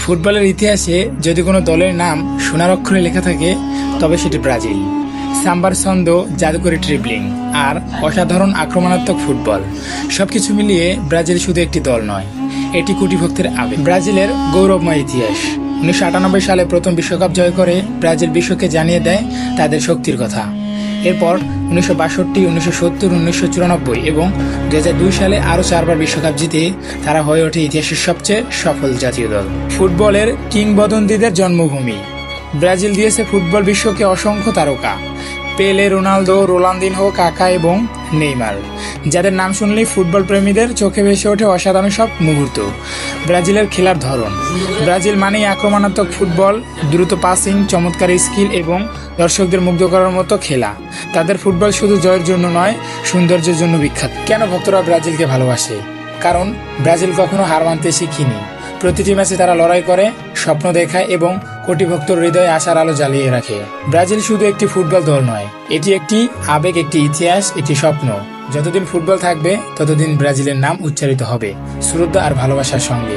ফুটবলের ইতিহাসে যদি কোনো দলের নাম সোনার অক্ষরে লেখা থাকে তবে সেটি ব্রাজিল। সাম্বার ছন্দ, জাদুকরী ট্রিবলিং আর অসাধারণ আক্রমণাত্মক ফুটবল, সবকিছু মিলিয়ে ব্রাজিল শুধু একটি দল নয়, এটি কোটি ভক্তের আবেগ। ব্রাজিলের গৌরবময় ইতিহাস। 1998 সালে প্রথম বিশ্বকাপ জয় করে ব্রাজিল বিশ্বকে জানিয়ে দেয় তাদের শক্তির কথা। এরপর 1962, 1970, 1994 এবং 2002 সালে আরও 4বার বিশ্বকাপ জিতে তারা হয়ে ওঠে ইতিহাসের সবচেয়ে সফল জাতীয় দল। ফুটবলের কিংবদন্তিদের জন্মভূমি ব্রাজিল দিয়েছে ফুটবল বিশ্বকে অসংখ্য তারকা, পেলে, রোনালদো, রোনালদিনহো, কাকা এবং নেইমার, যাদের নাম শুনলেই ফুটবল প্রেমীদের চোখে ভেসে ওঠে অসাধারণ সব মুহূর্ত। ব্রাজিলের খেলার ধরন। ব্রাজিল মানেই আক্রমণাত্মক ফুটবল, দ্রুত পাসিং, চমৎকার স্কিল এবং দর্শকদের মুগ্ধ করার মতো খেলা। তাদের ফুটবল শুধু জয়ের জন্য নয়, সৌন্দর্যের জন্য বিখ্যাত। কেন ভক্তরা ব্রাজিলকে ভালোবাসে? কারণ ব্রাজিল কখনো হার মানতে শিখিনি। প্রতিটি ম্যাচে তারা লড়াই করে, স্বপ্ন দেখায় এবং কোটি ভক্তর হৃদয়ে আশার আলো জ্বালিয়ে রাখে। ব্রাজিল শুধু একটি ফুটবল দল নয়, এটি একটি আবেগ, একটি ইতিহাস, একটি স্বপ্ন। যতদিন ফুটবল থাকবে ততদিন ব্রাজিলের নাম উচ্চারিত হবে শ্রদ্ধা আর ভালোবাসার সঙ্গে।